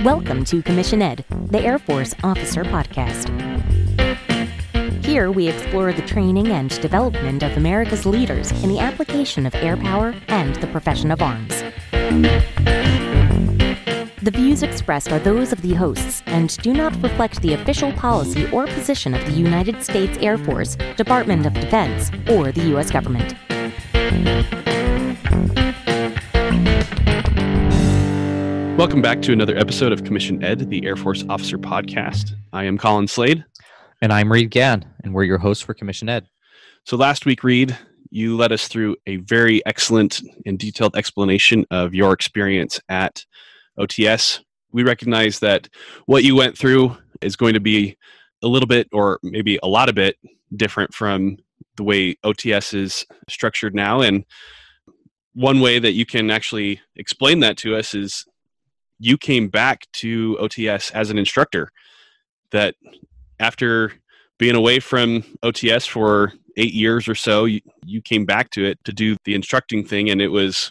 Welcome to Commission Ed, the Air Force Officer Podcast. Here we explore the training and development of America's leaders in the application of air power and the profession of arms. The views expressed are those of the hosts and do not reflect the official policy or position of the United States Air Force, Department of Defense, or the U.S. government. Welcome back to another episode of Commission Ed, the Air Force Officer Podcast. I am Colin Slade. And I'm Reed Gann, and we're your hosts for Commission Ed. So last week, Reed, you led us through a very excellent and detailed explanation of your experience at OTS. We recognize that what you went through is going to be a little bit, or maybe a lot of it, different from the way OTS is structured now. And one way that you can actually explain that to us is you came back to OTS as an instructor, that after being away from OTS for 8 years or so, you came back to it to do the instructing thing, and it was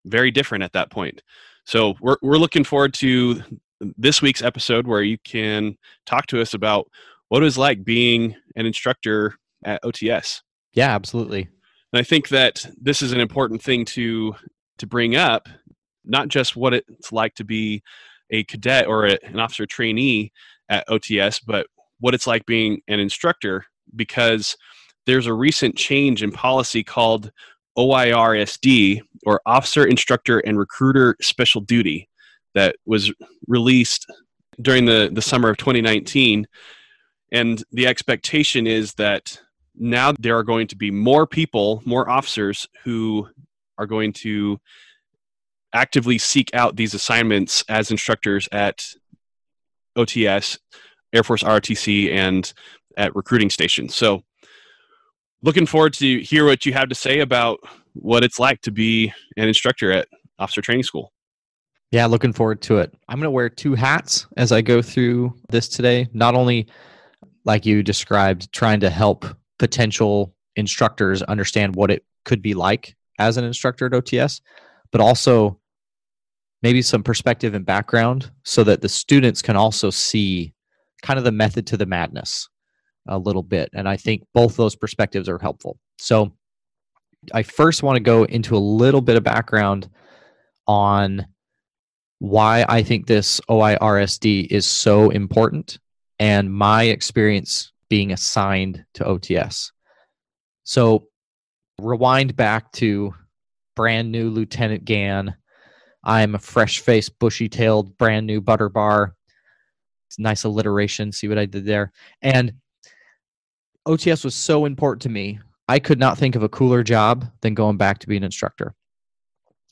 very different at that point. So we're looking forward to this week's episode where you can talk to us about what it was like being an instructor at OTS. Yeah, absolutely. And I think that this is an important thing to bring up, not just what it's like to be a cadet or an officer trainee at OTS, but what it's like being an instructor, because there's a recent change in policy called OI&RSD, or Officer, Instructor, and Recruiter Special Duty, that was released during the summer of 2019. And the expectation is that now there are going to be more people, more officers who are going to actively seek out these assignments as instructors at OTS, Air Force ROTC, and at recruiting stations. So looking forward to hear what you have to say about what it's like to be an instructor at Officer Training School. Yeah, looking forward to it. I'm going to wear two hats as I go through this today. Not only, like you described, trying to help potential instructors understand what it could be like as an instructor at OTS, but also maybe some perspective and background so that the students can also see kind of the method to the madness a little bit. And I think both those perspectives are helpful. So I first want to go into a little bit of background on why I think this OI&RSD is so important and my experience being assigned to OTS. So rewind back to brand new Lieutenant Gann. I'm a fresh-faced, bushy-tailed, brand new butter bar. It's nice alliteration. See what I did there? And OTS was so important to me. I could not think of a cooler job than going back to be an instructor.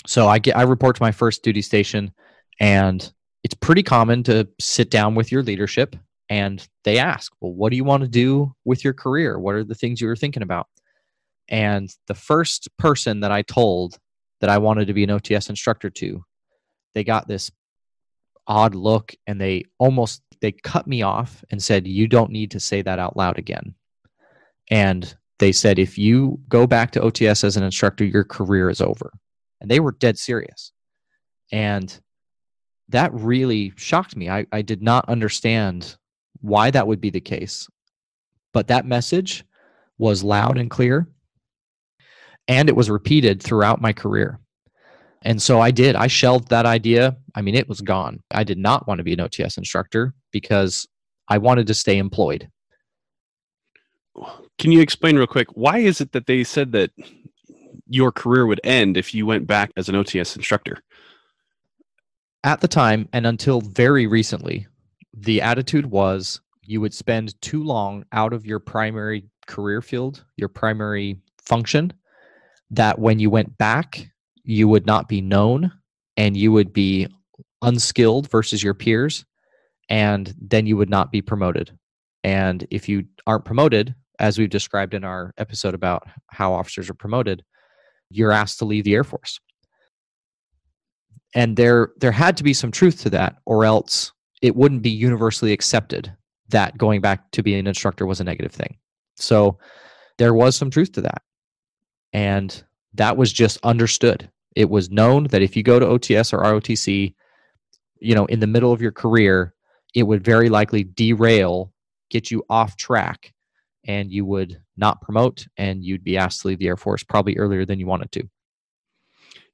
So I report to my first duty station, and it's pretty common to sit down with your leadership, and they ask, well, what do you want to do with your career? What are the things you were thinking about? And the first person that I told that I wanted to be an OTS instructor to, they got this odd look, and they cut me off and said, you don't need to say that out loud again. And they said, if you go back to OTS as an instructor, your career is over. And they were dead serious. And that really shocked me. I did not understand why that would be the case. But that message was loud and clear. And it was repeated throughout my career. And so I did. I shelved that idea. I mean, it was gone. I did not want to be an OTS instructor because I wanted to stay employed. Can you explain real quick, why is it that they said that your career would end if you went back as an OTS instructor? At the time, and until very recently, the attitude was you would spend too long out of your primary career field, your primary function, that when you went back, you would not be known and you would be unskilled versus your peers, and then you would not be promoted. And if you aren't promoted, as we've described in our episode about how officers are promoted, you're asked to leave the Air Force. And there had to be some truth to that, or else it wouldn't be universally accepted that going back to being an instructor was a negative thing. So there was some truth to that. And that was just understood. It was known that if you go to OTS or ROTC, in the middle of your career, it would very likely derail, get you off track, and you would not promote, and you'd be asked to leave the Air Force probably earlier than you wanted to.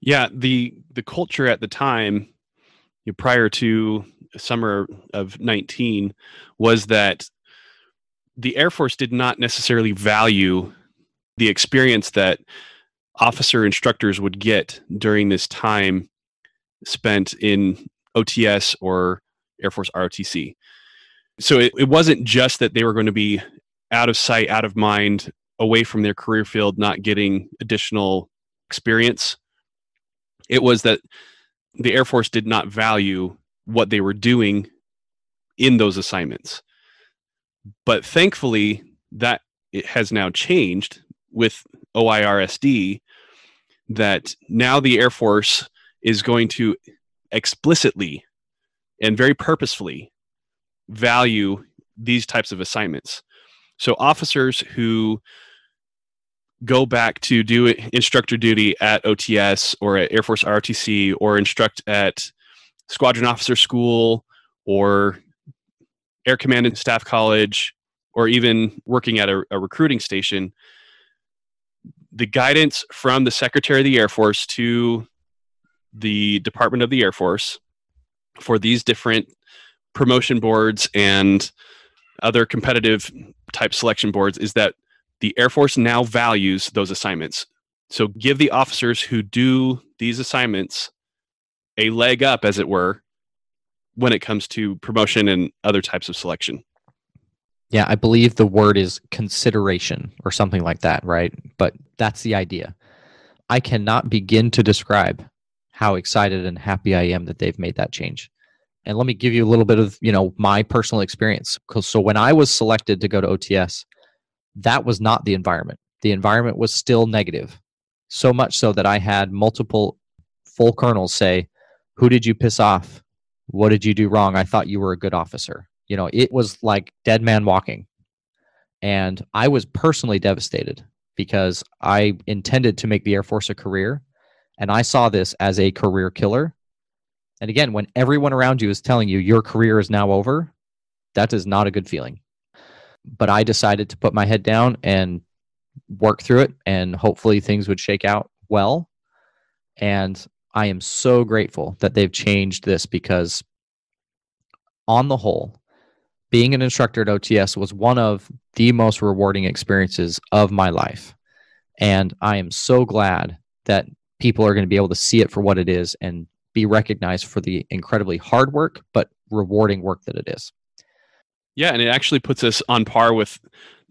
Yeah, the culture at the time, prior to summer of 19, was that the Air Force did not necessarily value the experience that officer instructors would get during this time spent in OTS or Air Force ROTC. So it wasn't just that they were going to be out of sight, out of mind, away from their career field, not getting additional experience. It was that the Air Force did not value what they were doing in those assignments. But thankfully, that it has now changed with OI&RSD, that now the Air Force is going to explicitly and very purposefully value these types of assignments. So officers who go back to do instructor duty at OTS or at Air Force ROTC or instruct at Squadron Officer School or Air Command and Staff College, or even working at a recruiting station, the guidance from the Secretary of the Air Force to the Department of the Air Force for these different promotion boards and other competitive type selection boards is that the Air Force now values those assignments. So give the officers who do these assignments a leg up, as it were, when it comes to promotion and other types of selection. Yeah, I believe the word is consideration or something like that, right? But that's the idea. I cannot begin to describe how excited and happy I am that they've made that change. And let me give you a little bit of, my personal experience. So when I was selected to go to OTS, that was not the environment. The environment was still negative. So much so that I had multiple full colonels say, "Who did you piss off? What did you do wrong? I thought you were a good officer." It was like dead man walking. And I was personally devastated because I intended to make the Air Force a career. And I saw this as a career killer. And again, when everyone around you is telling you your career is now over, that is not a good feeling. But I decided to put my head down and work through it, and hopefully things would shake out well. And I am so grateful that they've changed this, because on the whole, being an instructor at OTS was one of the most rewarding experiences of my life. And I am so glad that people are going to be able to see it for what it is and be recognized for the incredibly hard work, but rewarding work that it is. Yeah, and it actually puts us on par with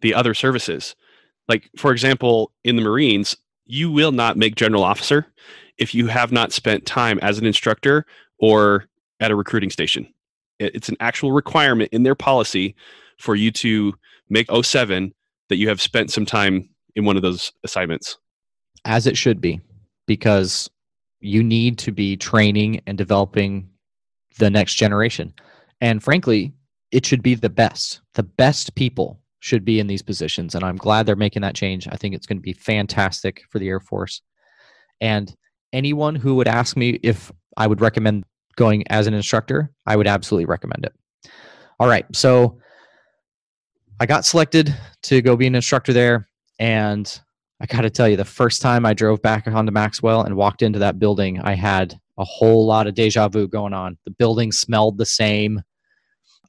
the other services. Like, for example, in the Marines, you will not make general officer if you have not spent time as an instructor or at a recruiting station. It's an actual requirement in their policy for you to make 07 that you have spent some time in one of those assignments. As it should be, because you need to be training and developing the next generation. And frankly, it should be the best. The best people should be in these positions. And I'm glad they're making that change. I think it's going to be fantastic for the Air Force. And anyone who would ask me if I would recommend going as an instructor, I would absolutely recommend it. All right. So I got selected to go be an instructor there. And I got to tell you, the first time I drove back onto Maxwell and walked into that building, I had a whole lot of deja vu going on. The building smelled the same.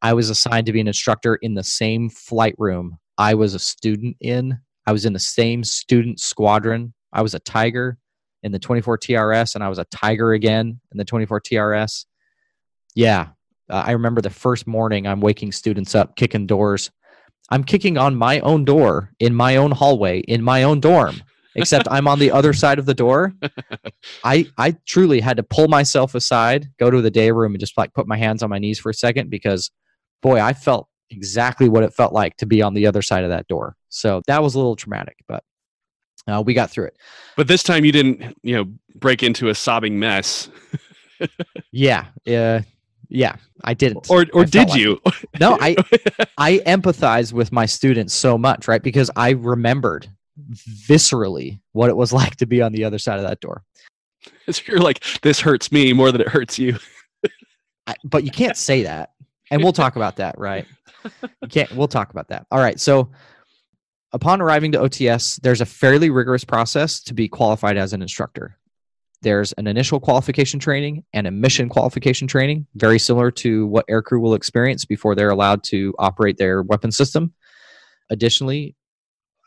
I was assigned to be an instructor in the same flight room I was a student in. I was in the same student squadron. I was a Tiger in the 24 TRS, and I was a Tiger again in the 24 TRS. Yeah, I remember the first morning I'm waking students up, kicking doors. I'm kicking on my own door in my own hallway in my own dorm, except I'm on the other side of the door. I truly had to pull myself aside, go to the day room, and just put my hands on my knees for a second, because boy, I felt exactly what it felt like to be on the other side of that door. So that was a little traumatic, but we got through it. But this time you didn't, break into a sobbing mess. Yeah, I didn't. Or did you? No, I empathize with my students so much, right? Because I remembered viscerally what it was like to be on the other side of that door. So you're like, this hurts me more than it hurts you. But you can't say that. And we'll talk about that, right? We'll talk about that. All right. So upon arriving to OTS, there's a fairly rigorous process to be qualified as an instructor. There's an initial qualification training and a mission qualification training, very similar to what aircrew will experience before they're allowed to operate their weapon system. Additionally,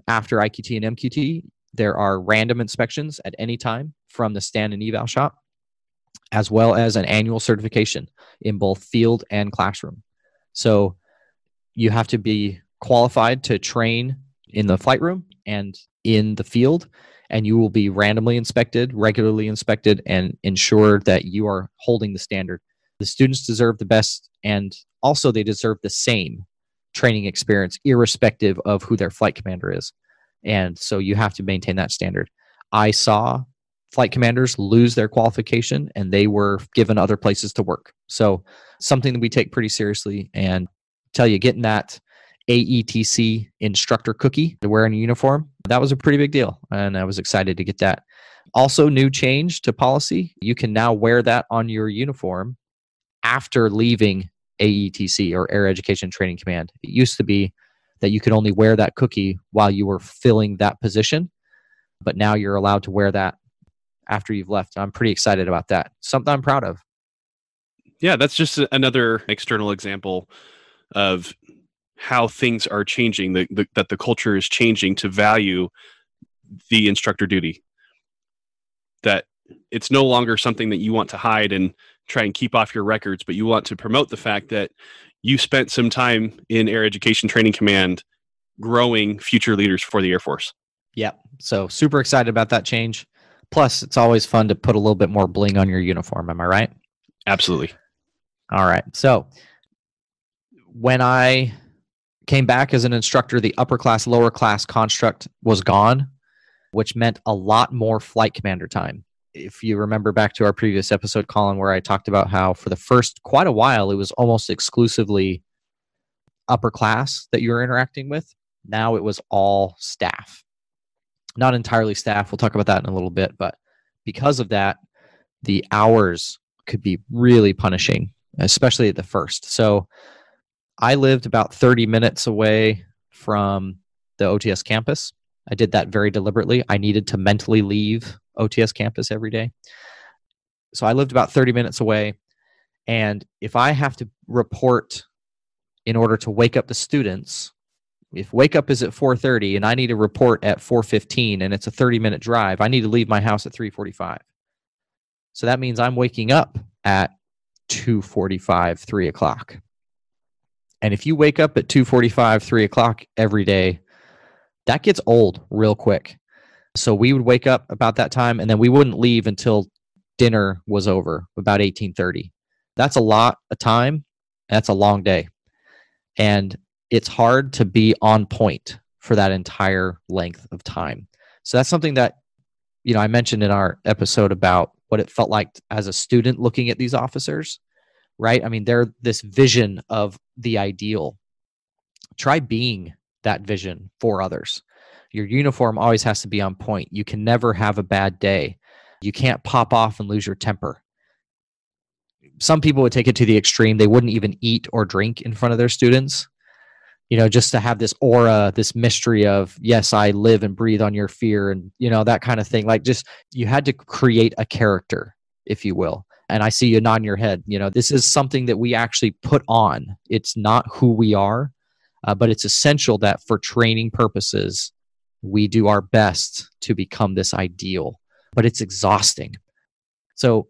after IQT and MQT, there are random inspections at any time from the stand and eval shop, as well as an annual certification in both field and classroom. So you have to be qualified to train in the flight room and in the field, and you will be randomly inspected, regularly inspected, and ensure that you are holding the standard. The students deserve the best, and also they deserve the same training experience, irrespective of who their flight commander is. And so you have to maintain that standard. I saw flight commanders lose their qualification, and they were given other places to work. So something that we take pretty seriously, and tell you, getting that AETC instructor cookie to wear in a uniform, that was a pretty big deal, and I was excited to get that. Also, new change to policy, you can now wear that on your uniform after leaving AETC, or Air Education Training Command. It used to be that you could only wear that cookie while you were filling that position, but now you're allowed to wear that after you've left. I'm pretty excited about that. Something I'm proud of. Yeah, that's just another external example of how things are changing, that the culture is changing to value the instructor duty. That it's no longer something that you want to hide and try and keep off your records, but you want to promote the fact that you spent some time in Air Education Training Command growing future leaders for the Air Force. Yeah, so super excited about that change. Plus, it's always fun to put a little bit more bling on your uniform. Am I right? Absolutely. All right. So when I came back as an instructor, the upper class, lower class construct was gone, which meant a lot more flight commander time. If you remember back to our previous episode, Colin, where I talked about how for the first quite a while, it was almost exclusively upper class that you were interacting with. Now it was all staff. Not entirely staff. We'll talk about that in a little bit. But because of that, the hours could be really punishing, especially at the first. So I lived about 30 minutes away from the OTS campus. I did that very deliberately. I needed to mentally leave OTS campus every day. So I lived about 30 minutes away. And if I have to report in order to wake up the students, if wake up is at 4:30 and I need to report at 4:15 and it's a 30-minute drive, I need to leave my house at 3:45. So that means I'm waking up at 2:45, 3 o'clock. And if you wake up at 2:45, 3 o'clock every day, that gets old real quick. So we would wake up about that time, and then we wouldn't leave until dinner was over, about 18:30. That's a lot of time. That's a long day. And it's hard to be on point for that entire length of time. So that's something that, I mentioned in our episode about what it felt like as a student looking at these officers, right? I mean, they're this vision of the ideal. Try being that vision for others. Your uniform always has to be on point. You can never have a bad day. You can't pop off and lose your temper. Some people would take it to the extreme. They wouldn't even eat or drink in front of their students, just to have this aura, this mystery of, yes, I live and breathe on your fear, and, that kind of thing. Like, just, you had to create a character, if you will. And I see you nodding your head. This is something that we actually put on. It's not who we are, but it's essential that for training purposes, we do our best to become this ideal. But it's exhausting. So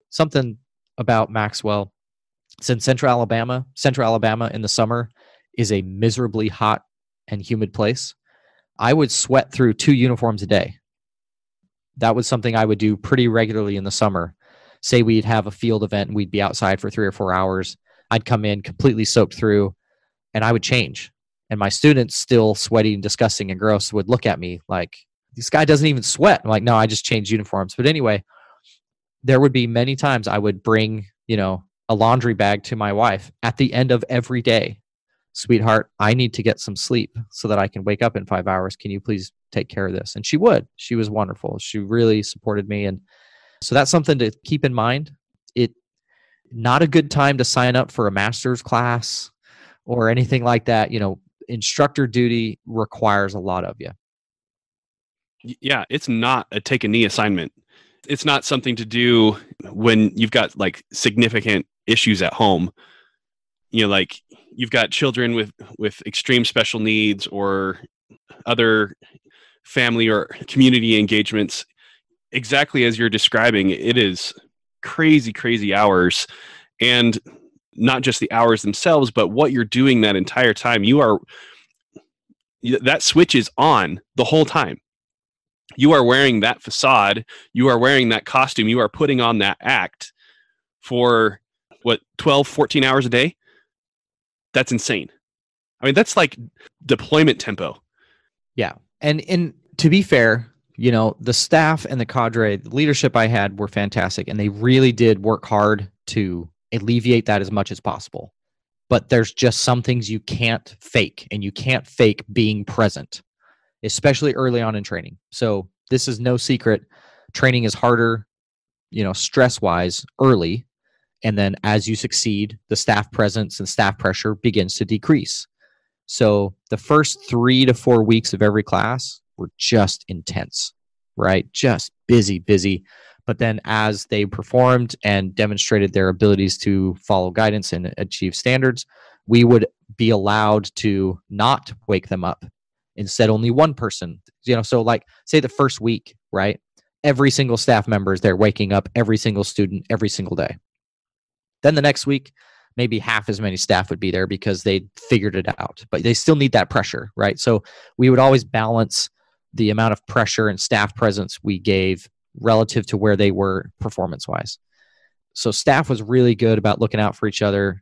something about Maxwell, since Central Alabama in the summer is a miserably hot and humid place, I would sweat through 2 uniforms a day. That was something I would do pretty regularly in the summer. Say we'd have a field event and we'd be outside for 3 or 4 hours. I'd come in completely soaked through, and I would change. And my students, still sweaty and disgusting and gross, would look at me like, this guy doesn't even sweat. I'm like, no, I just changed uniforms. But anyway, there would be many times I would bring, a laundry bag to my wife at the end of every day. Sweetheart, I need to get some sleep so that I can wake up in 5 hours. Can you please take care of this? And she would. She was wonderful. She really supported me. And so that's something to keep in mind. Not a good time to sign up for a master's class or anything like that. Instructor duty requires a lot of you. Yeah, it's not a take a knee assignment. It's not something to do when you've got like significant issues at home. Like you've got children with extreme special needs or other family or community engagements. Exactly as you're describing, it is crazy, crazy hours. And not just the hours themselves, but what you're doing that entire time. That switch is on the whole time. You are wearing that facade. You are wearing that costume. You are putting on that act for 12, 14 hours a day? That's insane. I mean, that's like deployment tempo. Yeah. And to be fair, the staff and the cadre, the leadership I had were fantastic, and they really did work hard to alleviate that as much as possible. But there's just some things you can't fake, and you can't fake being present, especially early on in training. So this is no secret. Training is harder, stress-wise early. And then as you succeed, the staff presence and staff pressure begins to decrease. So the first 3 to 4 weeks of every class were just intense, right? Just busy. But then as they performed and demonstrated their abilities to follow guidance and achieve standards, we would be allowed to not wake them up. Instead, only one person, so like say the first week, right? Every single staff member is there waking up every single student every single day. Then the next week, maybe half as many staff would be there because they figured it out, but they still need that pressure, right? So we would always balance the amount of pressure and staff presence we gave relative to where they were performance-wise. So staff was really good about looking out for each other.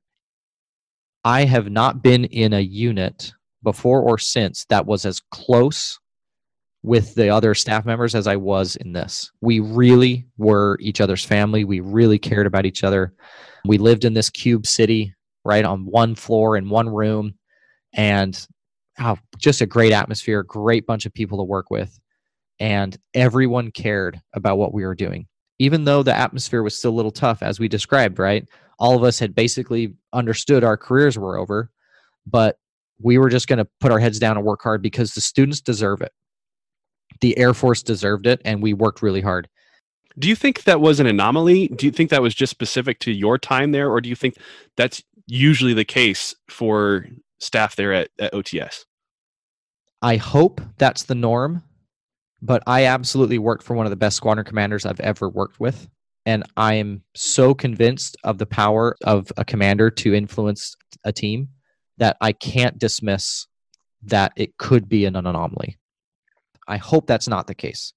I have not been in a unit before or since that was as close with the other staff members as I was in this. We really were each other's family. We really cared about each other. We lived in this cube city, right, on one floor in one room, and just a great atmosphere, great bunch of people to work with, and everyone cared about what we were doing. Even though the atmosphere was still a little tough, as we described, right? All of us had basically understood our careers were over, but we were just going to put our heads down and work hard because the students deserve it. The Air Force deserved it, and we worked really hard. Do you think that was an anomaly? Do you think that was just specific to your time there, or do you think that's usually the case for staff there at OTS? I hope that's the norm, but I absolutely worked for one of the best squadron commanders I've ever worked with, and I am so convinced of the power of a commander to influence a team that I can't dismiss that it could be an anomaly. I hope that's not the case,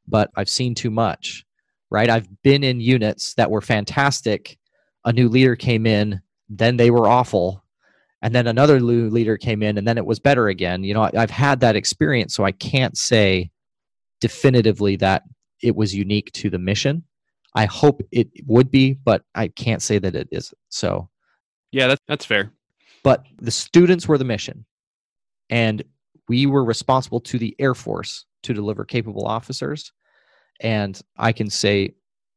but I've seen too much, right? I've been in units that were fantastic. A new leader came in, then they were awful. And then another new leader came in, and then it was better again. I've had that experience, so I can't say definitively that it was unique to the mission. I hope it would be, but I can't say that it is. So, yeah, that's fair. But the students were the mission, and we were responsible to the Air Force to deliver capable officers. And I can say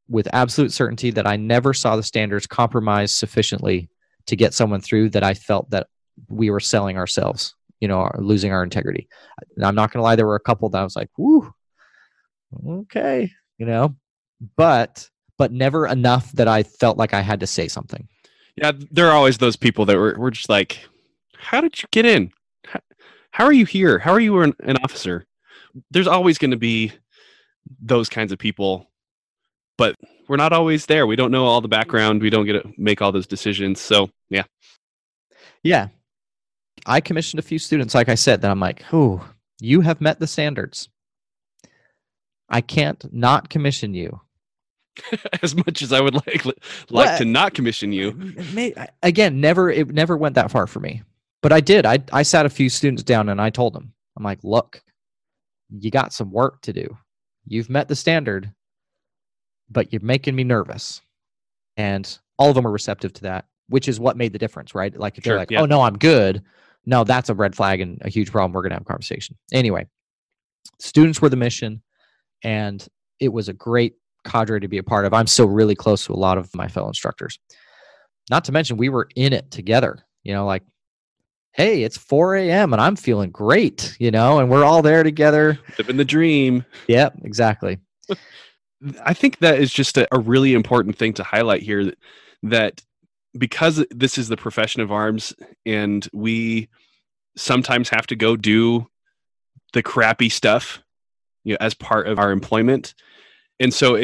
with absolute certainty that I never saw the standards compromised sufficiently to get someone through that I felt that we were selling ourselves, or losing our integrity. And I'm not going to lie, there were a couple that I was like, whoo, okay, but never enough that I felt like I had to say something. Yeah, there are always those people that were just like, how did you get in? How are you here? How are you an officer? There's always going to be those kinds of people, but we're not always there. We don't know all the background. We don't get to make all those decisions. So, yeah. Yeah. I commissioned a few students, like I said, that I'm like, oh, you have met the standards. I can't not commission you. As much as I would like to not commission you. Again, it never went that far for me. But I did. I sat a few students down and I told them, I'm like, look, you got some work to do. You've met the standard, but you're making me nervous. And all of them are receptive to that, which is what made the difference, right? Like if they're like, oh, no, I'm good. No, that's a red flag and a huge problem. We're going to have a conversation. Anyway, students were the mission, and it was a great cadre to be a part of. I'm still really close to a lot of my fellow instructors. Not to mention we were in it together, like, hey, it's 4 a.m. and I'm feeling great, and we're all there together. Living the dream. Yep, exactly. I think that is just a really important thing to highlight here, that because this is the profession of arms and we sometimes have to go do the crappy stuff, as part of our employment. And so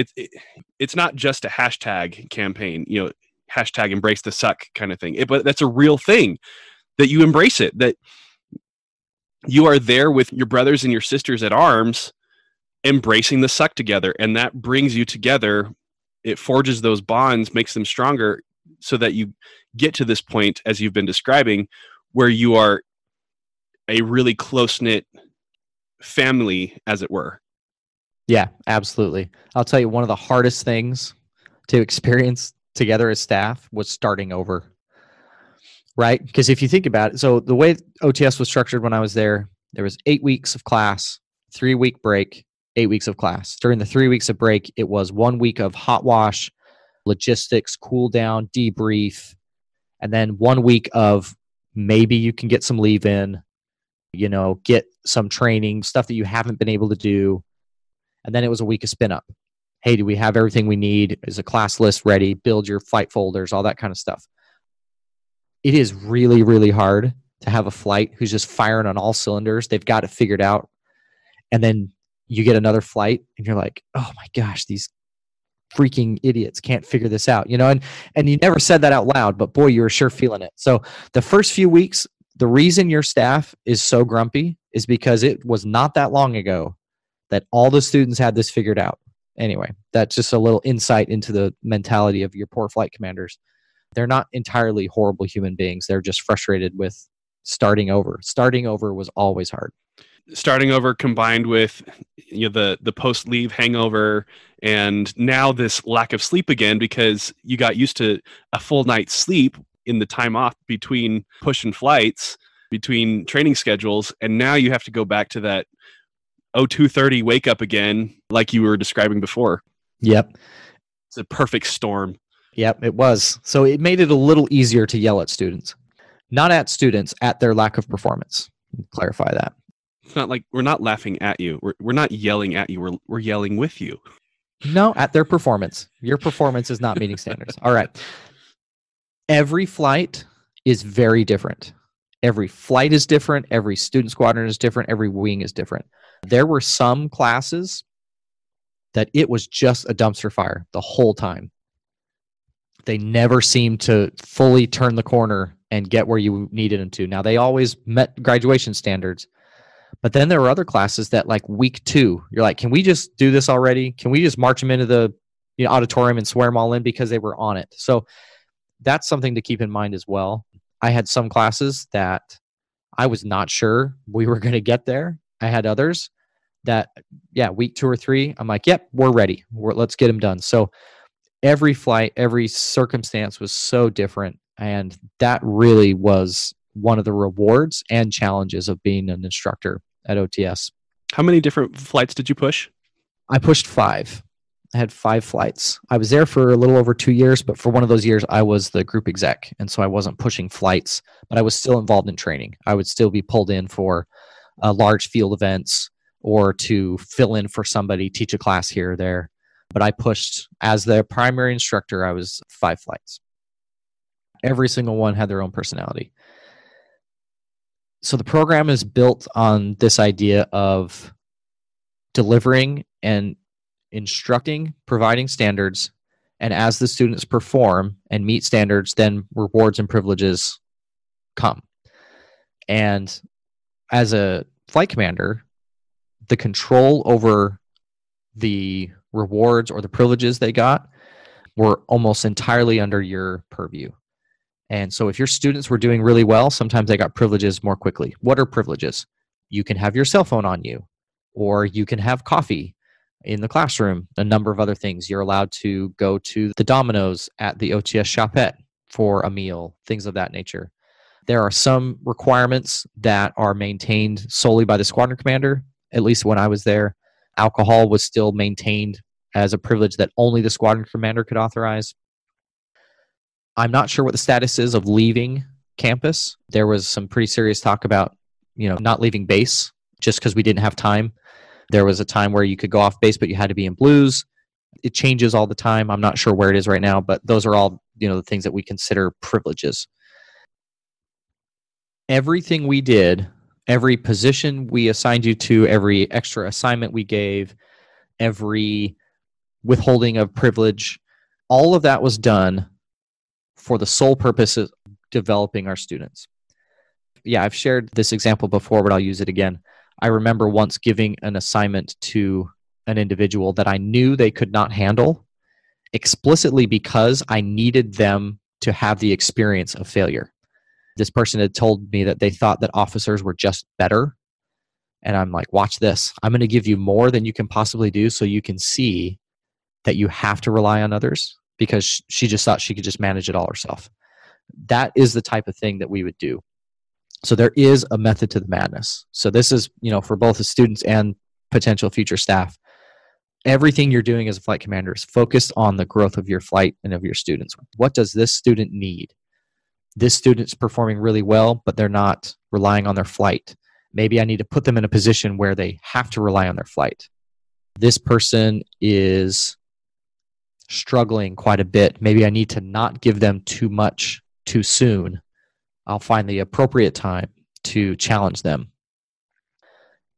it's not just a hashtag campaign, hashtag embrace the suck kind of thing. But that's a real thing, that you embrace it, that you are there with your brothers and your sisters at arms, embracing the suck together. And that brings you together. It forges those bonds, makes them stronger, so that you get to this point, as you've been describing, where you are a really close-knit family, as it were. Yeah, absolutely. I'll tell you, one of the hardest things to experience together as staff was starting over, right? Because if you think about it, so the way OTS was structured when I was there was 8 weeks of class, 3-week break, 8 weeks of class. During the 3 weeks of break, it was 1 week of hot wash, logistics, cool down, debrief, and then 1 week of maybe you can get some leave in, get some training, stuff that you haven't been able to do. And then it was a week of spin up. Hey, do we have everything we need? Is a class list ready? Build your flight folders, all that kind of stuff. It is really, really hard to have a flight who's just firing on all cylinders. They've got it figured out. And then you get another flight and you're like, oh my gosh, these freaking idiots can't figure this out, and you never said that out loud, but boy, you were sure feeling it. So the first few weeks, the reason your staff is so grumpy is because it was not that long ago that all the students had this figured out. Anyway, that's just a little insight into the mentality of your poor flight commanders. They're not entirely horrible human beings. They're just frustrated with starting over. Starting over was always hard. Starting over combined with the post-leave hangover, and now this lack of sleep again, because you got used to a full night's sleep in the time off between push and flights, between training schedules, and now you have to go back to that 02:30 wake up again, like you were describing before. Yep. It's a perfect storm. Yep, it was. So it made it a little easier to yell at students. Not at students, at their lack of performance. Clarify that. It's not like we're not laughing at you. We're not yelling at you. We're yelling with you. No, at their performance. Your performance is not meeting standards. All right. Every flight is very different. Every flight is different. Every student squadron is different. Every wing is different. There were some classes that it was just a dumpster fire the whole time. They never seemed to fully turn the corner and get where you needed them to. Now, they always met graduation standards, but then there were other classes that, like week 2, you're like, can we just do this already? Can we just march them into the auditorium and swear them all in, because they were on it? So that's something to keep in mind as well. I had some classes that I was not sure we were going to get there. I had others that, week 2 or 3, I'm like, yep, we're ready. Let's get them done. So every flight, every circumstance was so different. And that really was one of the rewards and challenges of being an instructor at OTS. How many different flights did you push? I pushed 5. I had 5 flights. I was there for a little over 2 years, but for one of those years, I was the group exec. And so I wasn't pushing flights, but I was still involved in training. I would still be pulled in for large field events or to fill in for somebody, teach a class here or there. But I pushed, as the primary instructor, I was 5 flights. Every single one had their own personality. So the program is built on this idea of delivering and instructing, providing standards, and as the students perform and meet standards, then rewards and privileges come. And as a flight commander, the control over the rewards or the privileges they got were almost entirely under your purview. And so if your students were doing really well, sometimes they got privileges more quickly. What are privileges? You can have your cell phone on you, or you can have coffee in the classroom, a number of other things. You're allowed to go to the Domino's at the OTS shopette for a meal, things of that nature. There are some requirements that are maintained solely by the squadron commander. At least when I was there, alcohol was still maintained as a privilege that only the squadron commander could authorize. I'm not sure what the status is of leaving campus. There was some pretty serious talk about, not leaving base just because we didn't have time. There was a time where you could go off base, but you had to be in blues. It changes all the time. I'm not sure where it is right now, but those are all, the things that we consider privileges. Everything we did, every position we assigned you to, every extra assignment we gave, every withholding of privilege, all of that was done for the sole purpose of developing our students. Yeah, I've shared this example before, but I'll use it again. I remember once giving an assignment to an individual that I knew they could not handle explicitly because I needed them to have the experience of failure. This person had told me that they thought that officers were just better. And I'm like, watch this. I'm going to give you more than you can possibly do so you can see that you have to rely on others, because she just thought she could just manage it all herself. That is the type of thing that we would do. So there is a method to the madness. So this is, for both the students and potential future staff. Everything you're doing as a flight commander is focused on the growth of your flight and of your students. What does this student need? This student's performing really well, but they're not relying on their flight. Maybe I need to put them in a position where they have to rely on their flight. This person is struggling quite a bit. Maybe I need to not give them too much too soon. I'll find the appropriate time to challenge them.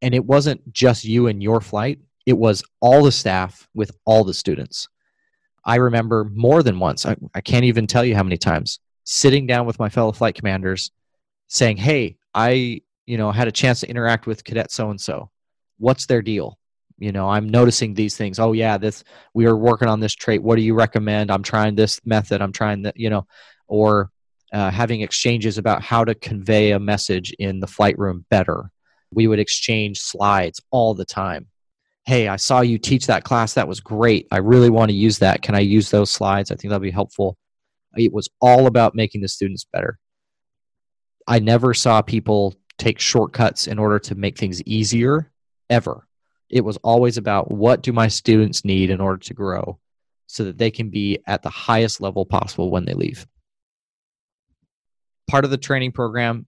And it wasn't just you and your flight. It was all the staff with all the students. I remember more than once, I can't even tell you how many times, sitting down with my fellow flight commanders saying, hey, I had a chance to interact with cadet so-and-so. What's their deal? I'm noticing these things. Oh yeah, we are working on this trait. What do you recommend? I'm trying this method. I'm trying that, or having exchanges about how to convey a message in the flight room better. We would exchange slides all the time. Hey, I saw you teach that class. That was great. I really want to use that. Can I use those slides? I think that'll be helpful. It was all about making the students better. I never saw people take shortcuts in order to make things easier, ever. It was always about, what do my students need in order to grow so that they can be at the highest level possible when they leave. Part of the training program,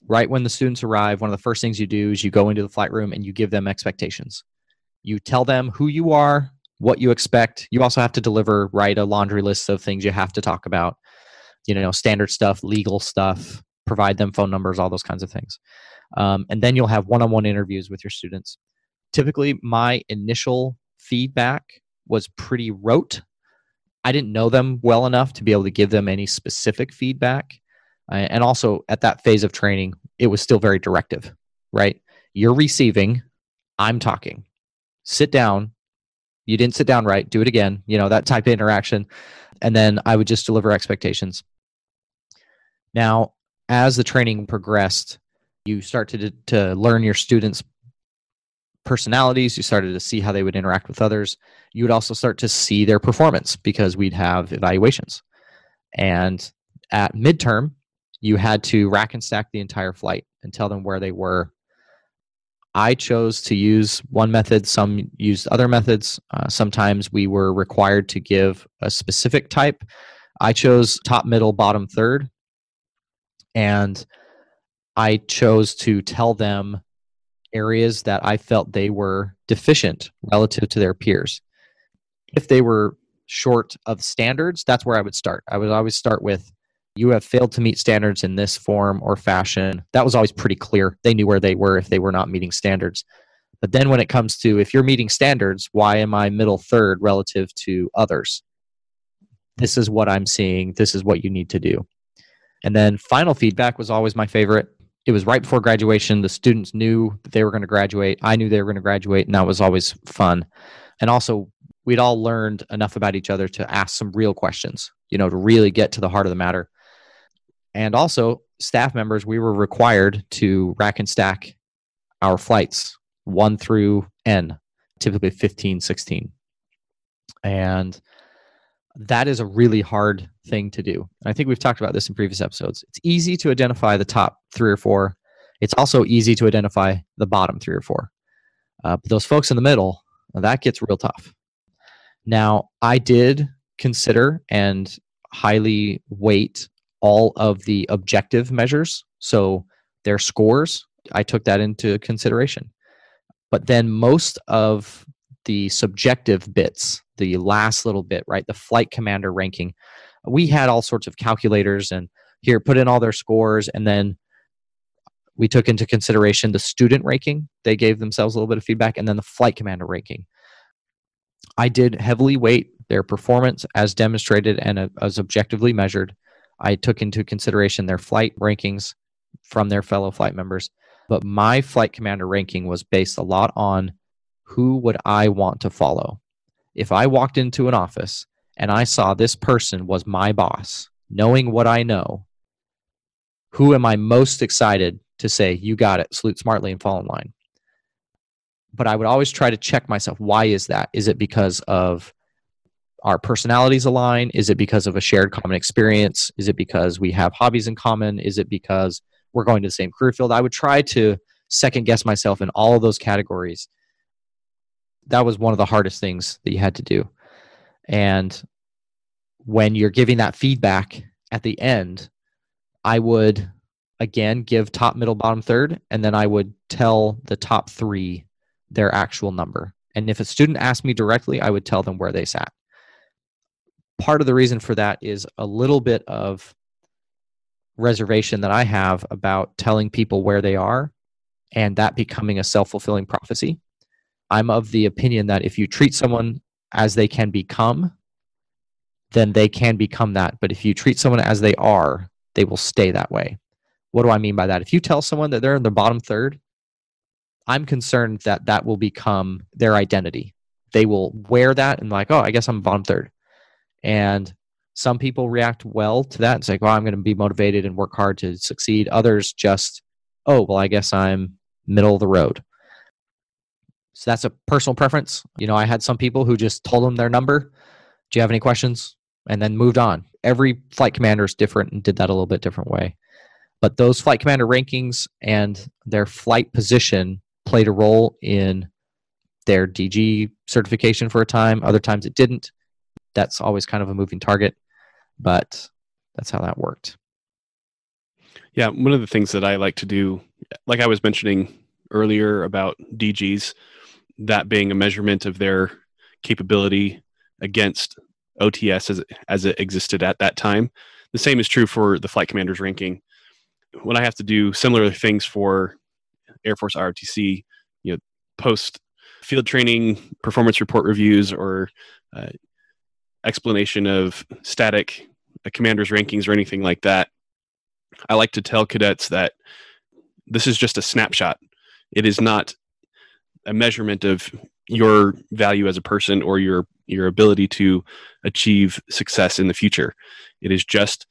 right when the students arrive, one of the first things you do is you go into the flight room and you give them expectations. You tell them who you are, what you expect. You also have to deliver, write a laundry list of things you have to talk about, standard stuff, legal stuff, provide them phone numbers, all those kinds of things. And then you'll have one-on-one interviews with your students. Typically, my initial feedback was pretty rote. I didn't know them well enough to be able to give them any specific feedback. And also, at that phase of training, it was still very directive, right? You're receiving, I'm talking. Sit down. You didn't sit down right. Do it again. That type of interaction. And then I would just deliver expectations. Now, as the training progressed, you start to learn your students' personalities. You started to see how they would interact with others. You would also start to see their performance because we'd have evaluations. And at midterm, you had to rack and stack the entire flight and tell them where they were. I chose to use one method. Some used other methods. Sometimes we were required to give a specific type. I chose top, middle, bottom, third. And I chose to tell them areas that I felt they were deficient relative to their peers. If they were short of standards, that's where I would start. I would always start with, you have failed to meet standards in this form or fashion. That was always pretty clear. They knew where they were if they were not meeting standards. But then when it comes to, if you're meeting standards, why am I middle third relative to others? This is what I'm seeing. This is what you need to do. And then final feedback was always my favorite. It was right before graduation. The students knew that they were going to graduate. I knew they were going to graduate, and that was always fun. And also, we'd all learned enough about each other to ask some real questions, to really get to the heart of the matter. And also, staff members, we were required to rack and stack our flights 1 through N, typically 15, 16. And that is a really hard thing to do. And I think we've talked about this in previous episodes. It's easy to identify the top 3 or 4. It's also easy to identify the bottom 3 or 4. But those folks in the middle, that gets real tough. Now, I did consider and highly weight all of the objective measures. So their scores, I took that into consideration. But then most of the subjective bits, the last little bit, right, the flight commander ranking, we had all sorts of calculators and here, put in all their scores. And then we took into consideration the student ranking. They gave themselves a little bit of feedback, and then the flight commander ranking. I did heavily weight their performance as demonstrated and as objectively measured. I took into consideration their flight rankings from their fellow flight members. But my flight commander ranking was based a lot on who would I want to follow. If I walked into an office and I saw this person was my boss, knowing what I know, who am I most excited to say, you got it, salute smartly and fall in line? But I would always try to check myself. Why is that? Is it because of our personalities align? Is it because of a shared common experience? Is it because we have hobbies in common? Is it because we're going to the same career field? I would try to second guess myself in all of those categories. That was one of the hardest things that you had to do. And when you're giving that feedback at the end, I would, again, give top, middle, bottom, third, and then I would tell the top three their actual number. And if a student asked me directly, I would tell them where they sat. Part of the reason for that is a little bit of reservation that I have about telling people where they are and that becoming a self-fulfilling prophecy. I'm of the opinion that if you treat someone as they can become, then they can become that. But if you treat someone as they are, they will stay that way. What do I mean by that? If you tell someone that they're in the bottom third, I'm concerned that that will become their identity. They will wear that and like, oh, I guess I'm bottom third. And some people react well to that and say, well, I'm going to be motivated and work hard to succeed. Others just, oh, well, I guess I'm middle of the road. So that's a personal preference. You know, I had some people who just told them their number. Do you have any questions? And then moved on. Every flight commander is different and did that a little bit different way. But those flight commander rankings and their flight position played a role in their DG certification for a time. Other times it didn't. That's always kind of a moving target, but that's how that worked. Yeah, one of the things that I like to do, like I was mentioning earlier about DGs, that being a measurement of their capability against OTS as it existed at that time. The same is true for the flight commander's ranking. When I have to do similar things for Air Force ROTC, you know, post field training, performance report reviews, or explanation of static commander's rankings or anything like that, I like to tell cadets that this is just a snapshot. It is not a measurement of your value as a person or your ability to achieve success in the future. It is just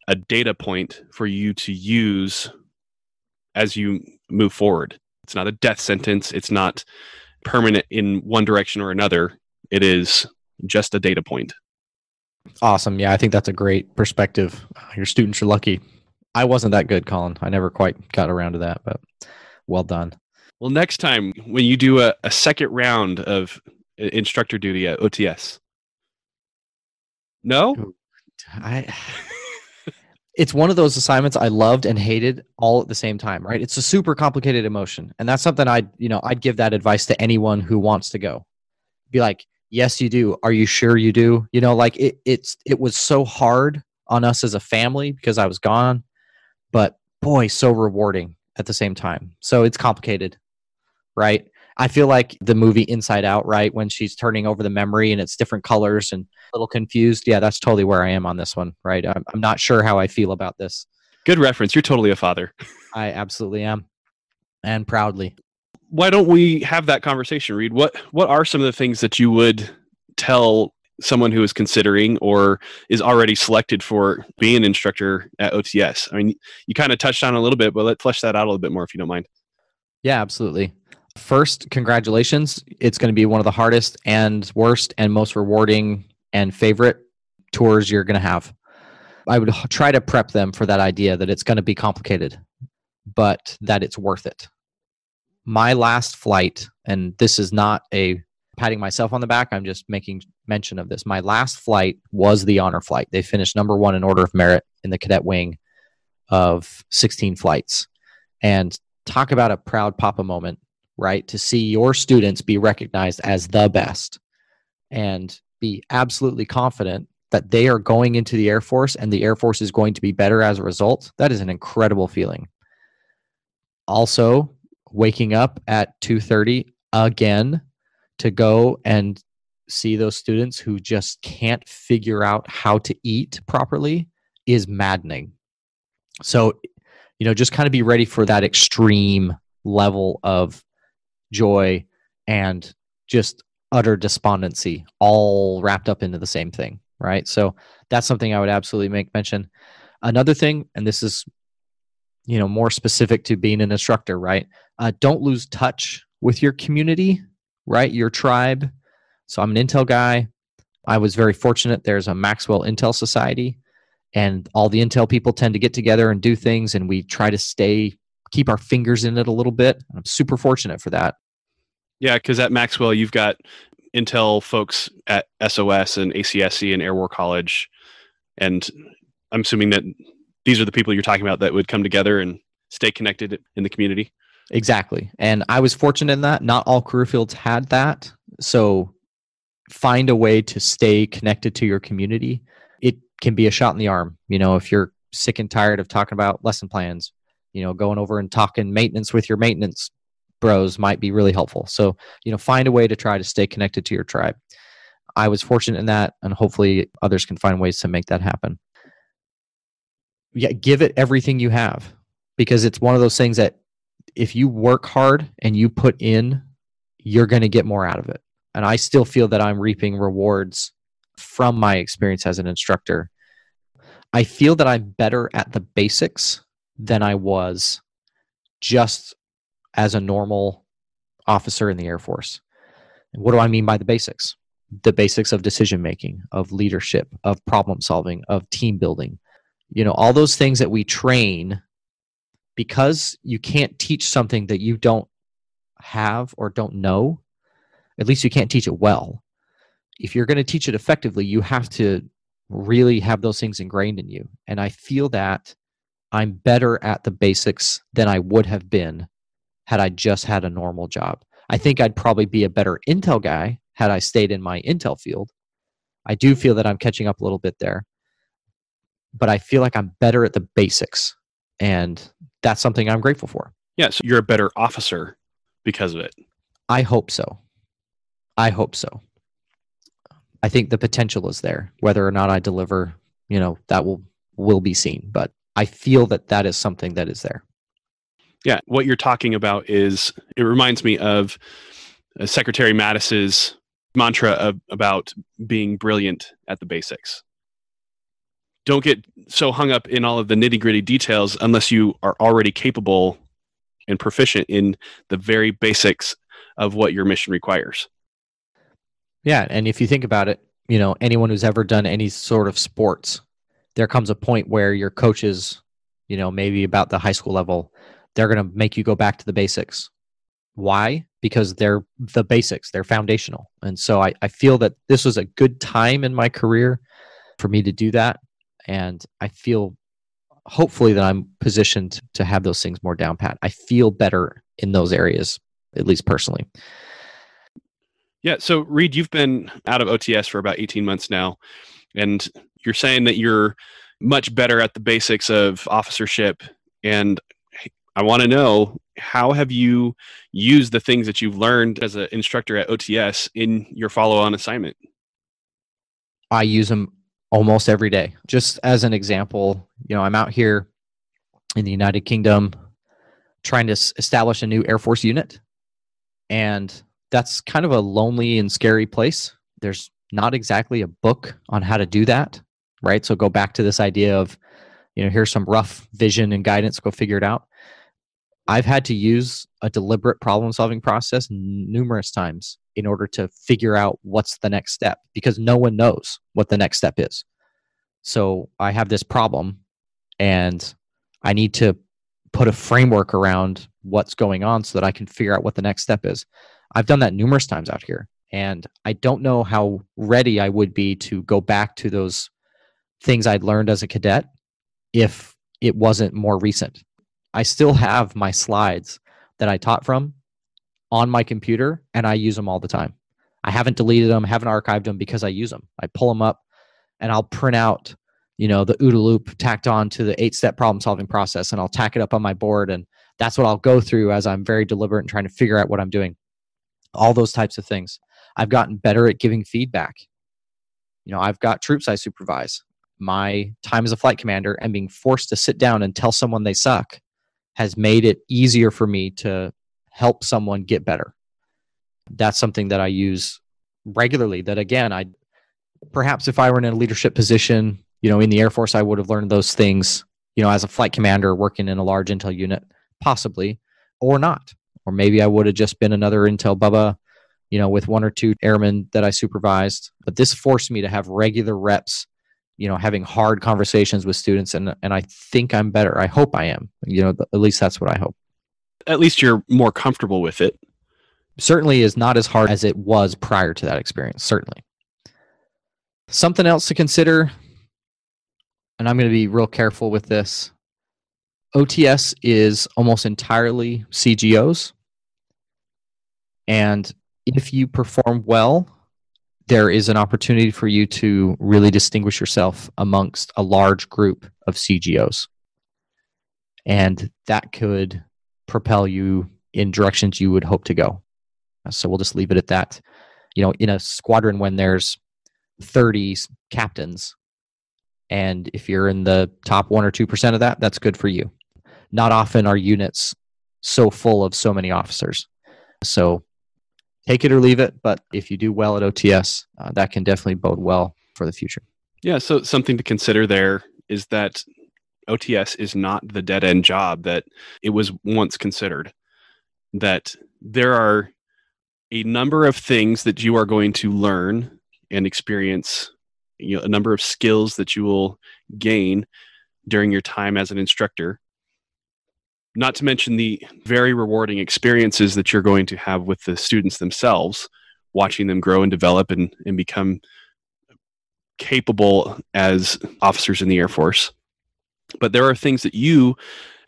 a data point for you to use as you move forward. It's not a death sentence. It's not permanent in one direction or another. It is just a data point. Awesome. Yeah, I think that's a great perspective. Your students are lucky. I wasn't that good, Colin. I never quite got around to that, but well done. Well, next time when you do a second round of instructor duty at OTS. No? It's one of those assignments I loved and hated all at the same time, right? It's a super complicated emotion. And that's something I'd give that advice to anyone who wants to go. Be like, yes, you do. Are you sure you do? You know, like it was so hard on us as a family because I was gone, but boy, so rewarding at the same time. So it's complicated, right? I feel like the movie Inside Out, right? When she's turning over the memory and it's different colors and a little confused. Yeah, that's totally where I am on this one, right? I'm not sure how I feel about this. Good reference. You're totally a father. I absolutely am. And proudly. Why don't we have that conversation, Reed? What are some of the things that you would tell someone who is considering or is already selected for being an instructor at OTS? I mean, you kind of touched on it a little bit, but let's flesh that out a little bit more if you don't mind. Yeah, absolutely. First, congratulations. It's going to be one of the hardest and worst and most rewarding and favorite tours you're going to have. I would try to prep them for that idea that it's going to be complicated, but that it's worth it. My last flight, and this is not a patting myself on the back, I'm just making mention of this. My last flight was the honor flight. They finished number one in order of merit in the cadet wing of 16 flights. And talk about a proud papa moment, right? To see your students be recognized as the best and be absolutely confident that they are going into the Air Force and the Air Force is going to be better as a result. That is an incredible feeling. Also, waking up at 2:30 again to go and see those students who just can't figure out how to eat properly is maddening. So, just kind of be ready for that extreme level of joy and just utter despondency, all wrapped up into the same thing, right? So that's something I would absolutely make mention. Another thing, and this is, more specific to being an instructor, right? Don't lose touch with your community, right? Your tribe. So I'm an Intel guy. I was very fortunate. There's a Maxwell Intel Society, and all the Intel people tend to get together and do things, and we try to keep our fingers in it a little bit. I'm super fortunate for that. Yeah, because at Maxwell, you've got Intel folks at SOS and ACSC and Air War College, and I'm assuming that these are the people you're talking about that would come together and stay connected in the community. Exactly. And I was fortunate in that. Not all career fields had that. So find a way to stay connected to your community. It can be a shot in the arm. If you're sick and tired of talking about lesson plans, going over and talking maintenance with your maintenance bros might be really helpful. So, find a way to try to stay connected to your tribe. I was fortunate in that, and hopefully others can find ways to make that happen. Yeah, give it everything you have, because it's one of those things that if you work hard and you put in, you're going to get more out of it. And I still feel that I'm reaping rewards from my experience as an instructor. I feel that I'm better at the basics than I was just as a normal officer in the Air Force. And what do I mean by the basics? The basics of decision making, of leadership, of problem solving, of team building. All those things that we train, because you can't teach something that you don't have or don't know. At least you can't teach it well. If you're going to teach it effectively, you have to really have those things ingrained in you. And I feel that I'm better at the basics than I would have been had I just had a normal job. I think I'd probably be a better Intel guy had I stayed in my Intel field. I do feel that I'm catching up a little bit there, but I feel like I'm better at the basics, and that's something I'm grateful for. Yeah, so you're a better officer because of it. I hope so. I think the potential is there. Whether or not I deliver, that will be seen, but I feel that is something that is there. Yeah, what you're talking about it reminds me of Secretary Mattis's mantra about being brilliant at the basics. Don't get so hung up in all of the nitty-gritty details unless you are already capable and proficient in the very basics of what your mission requires. Yeah, and if you think about it, anyone who's ever done any sort of sports, there comes a point where your coaches, maybe about the high school level, they're going to make you go back to the basics. Why? Because they're the basics. They're foundational. And so I feel that this was a good time in my career for me to do that. And I feel hopefully that I'm positioned to have those things more down pat. I feel better in those areas, at least personally. Yeah. So Reed, you've been out of OTS for about 18 months now, and you're saying that you're much better at the basics of officership. And I want to know, how have you used the things that you've learned as an instructor at OTS in your follow-on assignment? I use them almost every day. Just as an example, I'm out here in the United Kingdom trying to establish a new Air Force unit. And that's kind of a lonely and scary place. There's not exactly a book on how to do that, right? So go back to this idea of, here's some rough vision and guidance, go figure it out. I've had to use a deliberate problem-solving process numerous times in order to figure out what's the next step, because no one knows what the next step is. So I have this problem, and I need to put a framework around what's going on so that I can figure out what the next step is. I've done that numerous times out here. And I don't know how ready I would be to go back to those things I'd learned as a cadet if it wasn't more recent. I still have my slides that I taught from on my computer, and I use them all the time. I haven't deleted them, haven't archived them because I use them. I pull them up and I'll print out, the OODA loop tacked on to the 8-step problem solving process, and I'll tack it up on my board. And that's what I'll go through as I'm very deliberate and trying to figure out what I'm doing. All those types of things. I've gotten better at giving feedback. I've got troops I supervise. My time as a flight commander and being forced to sit down and tell someone they suck has made it easier for me to help someone get better. That's something that I use regularly. That again, perhaps if I were in a leadership position, in the Air Force, I would have learned those things, as a flight commander working in a large intel unit, possibly, or not. Or maybe I would have just been another intel bubba, with 1 or 2 airmen that I supervised. But this forced me to have regular reps, having hard conversations with students. And I think I'm better. I hope I am. At least that's what I hope. At least you're more comfortable with it. Certainly is not as hard as it was prior to that experience, certainly. Something else to consider, and I'm going to be real careful with this. OTS is almost entirely CGOs. And if you perform well, there is an opportunity for you to really distinguish yourself amongst a large group of CGOs. And that could propel you in directions you would hope to go. So we'll just leave it at that. In a squadron when there's 30 captains, and if you're in the top 1 or 2% of that, that's good for you. Not often are units so full of so many officers. So take it or leave it, but if you do well at OTS, that can definitely bode well for the future. Yeah, so something to consider there is that OTS is not the dead-end job that it was once considered. That there are a number of things that you are going to learn and experience, a number of skills that you will gain during your time as an instructor. Not to mention the very rewarding experiences that you're going to have with the students themselves, watching them grow and develop and become capable as officers in the Air Force. But there are things that you,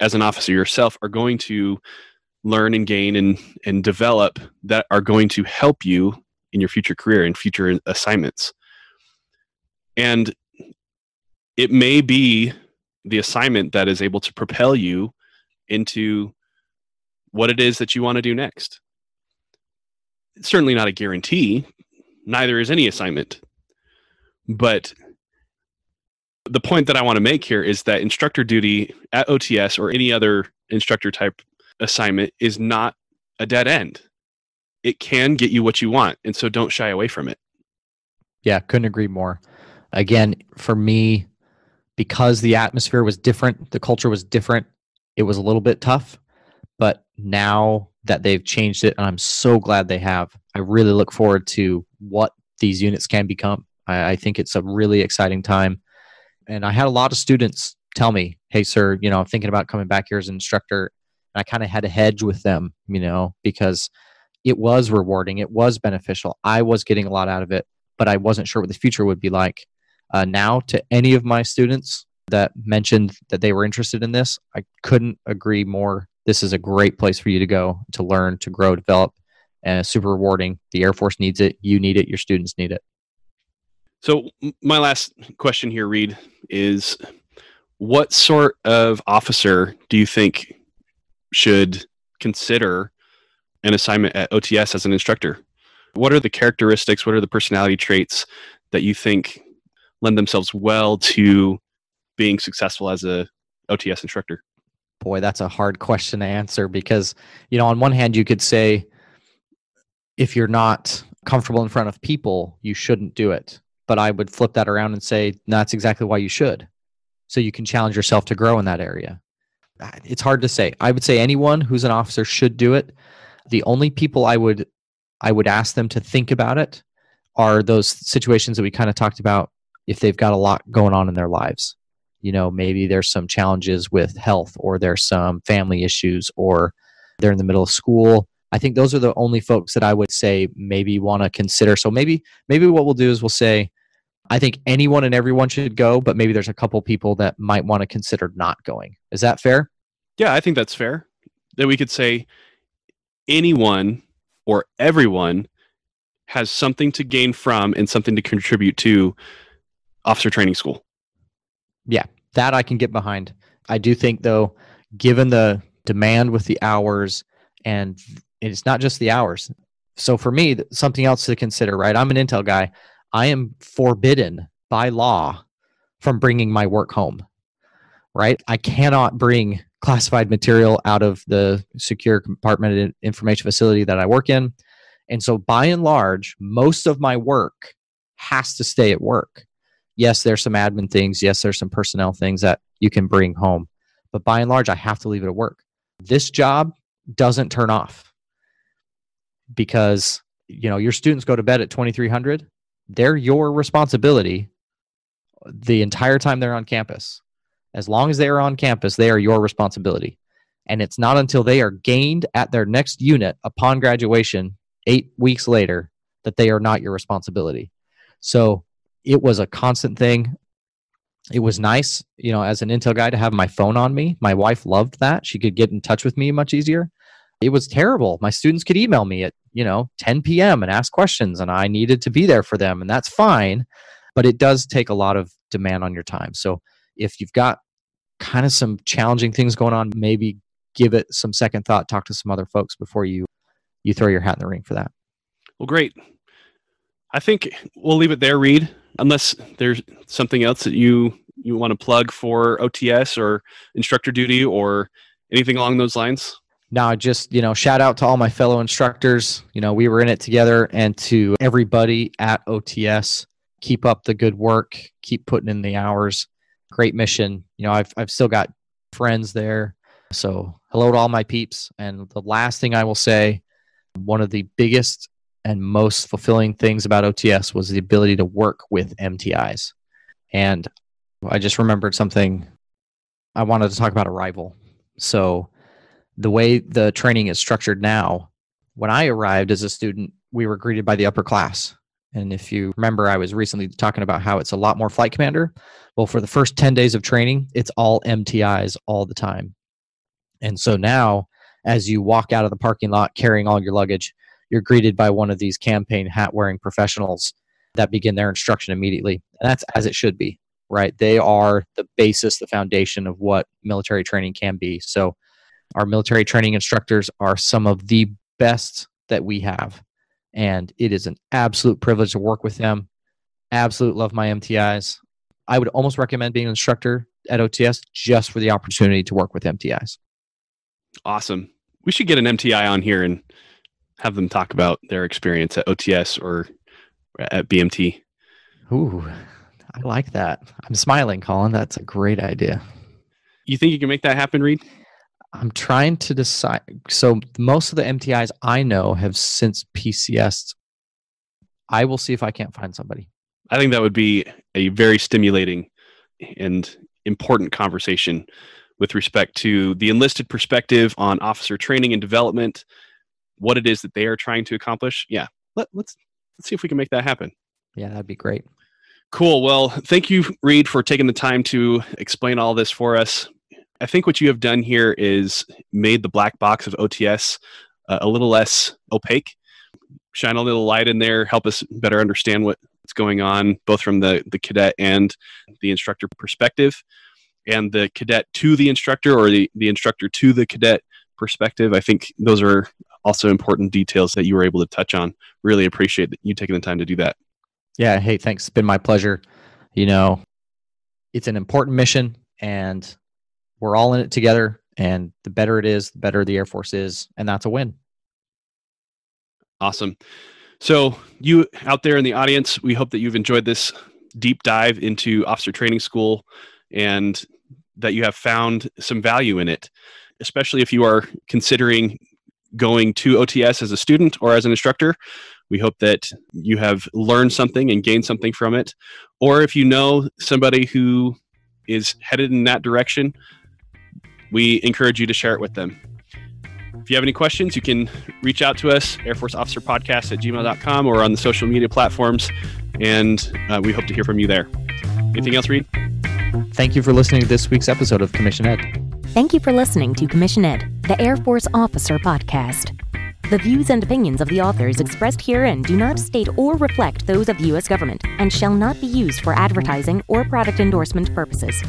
as an officer yourself, are going to learn and gain and develop that are going to help you in your future career and future assignments. And it may be the assignment that is able to propel you into what it is that you want to do next. It's certainly not a guarantee. Neither is any assignment. But the point that I want to make here is that instructor duty at OTS or any other instructor type assignment is not a dead end. It can get you what you want, and so don't shy away from it. Yeah, couldn't agree more. Again, for me, because the atmosphere was different, the culture was different, it was a little bit tough. But now that they've changed it, and I'm so glad they have, I really look forward to what these units can become. I think it's a really exciting time. And I had a lot of students tell me, hey, sir, I'm thinking about coming back here as an instructor. And I kind of had to hedge with them, because it was rewarding. It was beneficial. I was getting a lot out of it, but I wasn't sure what the future would be like. Now, to any of my students that mentioned that they were interested in this, I couldn't agree more. This is a great place for you to go to learn, to grow, develop, and it's super rewarding. The Air Force needs it. You need it. Your students need it. So my last question here, Reed, is what sort of officer do you think should consider an assignment at OTS as an instructor? What are the characteristics, what are the personality traits that you think lend themselves well to being successful as a OTS instructor? Boy, that's a hard question to answer because, on one hand, you could say, if you're not comfortable in front of people, you shouldn't do it. But I would flip that around and say, no, that's exactly why you should. So you can challenge yourself to grow in that area. It's hard to say. I would say anyone who's an officer should do it. The only people I would ask them to think about it are those situations that we kind of talked about if they've got a lot going on in their lives. Maybe there's some challenges with health, or there's some family issues, or they're in the middle of school I think those are the only folks that I would say maybe want to consider. So maybe what we'll do is we'll say, I think anyone and everyone should go, but maybe there's a couple people that might want to consider not going. Is that fair? Yeah, I think that's fair. That we could say anyone or everyone has something to gain from and something to contribute to officer training school. Yeah, that I can get behind. I do think, though, given the demand with the hours, and it's not just the hours. So for me, something else to consider, right? I'm an Intel guy. I am forbidden by law from bringing my work home, right? I cannot bring classified material out of the secure compartmented information facility that I work in. And so by and large, most of my work has to stay at work. Yes, there's some admin things. Yes, there's some personnel things that you can bring home. But by and large, I have to leave it at work. This job doesn't turn off because, your students go to bed at 2300. They're your responsibility the entire time they're on campus. As long as they are on campus, they are your responsibility. And it's not until they are gained at their next unit upon graduation 8 weeks later that they are not your responsibility. So it was a constant thing. It was nice, as an Intel guy, to have my phone on me. My wife loved that. She could get in touch with me much easier. It was terrible. My students could email me at, 10 p.m. and ask questions, and I needed to be there for them, and that's fine. But it does take a lot of demand on your time. So if you've got kind of some challenging things going on, maybe give it some second thought, talk to some other folks before you throw your hat in the ring for that. Well, great. I think we'll leave it there, Reed, unless there's something else that you want to plug for OTS or instructor duty or anything along those lines. No, just, shout out to all my fellow instructors. We were in it together, and to everybody at OTS, keep up the good work, keep putting in the hours. Great mission. I've still got friends there. So hello to all my peeps. And the last thing I will say, one of the biggest and most fulfilling things about OTS was the ability to work with MTIs. And I just remembered something. I wanted to talk about arrival. So the way the training is structured now, when I arrived as a student, we were greeted by the upper class. And if you remember, I was recently talking about how it's a lot more flight commander. Well, for the first 10 days of training, it's all MTIs all the time. And so now, as you walk out of the parking lot carrying all your luggage, you're greeted by one of these campaign hat-wearing professionals that begin their instruction immediately. And that's as it should be, right? They are the basis, the foundation of what military training can be. So our military training instructors are some of the best that we have. And it is an absolute privilege to work with them. Absolute love my MTIs. I would almost recommend being an instructor at OTS just for the opportunity to work with MTIs. Awesome. We should get an MTI on here and have them talk about their experience at OTS or at BMT. Ooh, I like that. I'm smiling, Colin. That's a great idea. You think you can make that happen, Reed? I'm trying to decide. So most of the MTIs I know have since PCS'd. I will see if I can't find somebody. I think that would be a very stimulating and important conversation with respect to the enlisted perspective on officer training and development, what it is that they are trying to accomplish. Yeah, let's see if we can make that happen. Yeah, that'd be great. Cool. Well, thank you, Reed, for taking the time to explain all this for us. I think what you have done here is made the black box of OTS a little less opaque. Shine a little light in there, help us better understand what's going on, both from the cadet and the instructor perspective, and the cadet to the instructor, or the instructor to the cadet perspective. I think those are also important details that you were able to touch on. Really appreciate that you taking the time to do that. Yeah. Hey, thanks. It's been my pleasure. It's an important mission, and we're all in it together. And the better it is, the better the Air Force is. And that's a win. Awesome. So you out there in the audience, we hope that you've enjoyed this deep dive into officer training school and that you have found some value in it, especially if you are considering going to OTS as a student or as an instructor. We hope that you have learned something and gained something from it. Or if you know somebody who is headed in that direction, we encourage you to share it with them. If you have any questions, you can reach out to us, airforceofficerpodcast@gmail.com, or on the social media platforms, and we hope to hear from you there. Anything else, Reed? Thank you for listening to this week's episode of Commission Ed. Thank you for listening to Commission Ed, the Air Force Officer Podcast. The views and opinions of the authors expressed herein do not state or reflect those of the U.S. government and shall not be used for advertising or product endorsement purposes.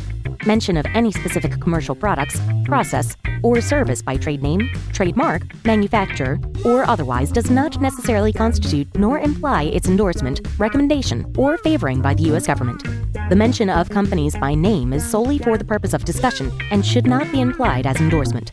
Mention of any specific commercial products, process, or service by trade name, trademark, manufacturer, or otherwise does not necessarily constitute nor imply its endorsement, recommendation, or favoring by the U.S. government. The mention of companies by name is solely for the purpose of discussion and should not be implied as endorsement.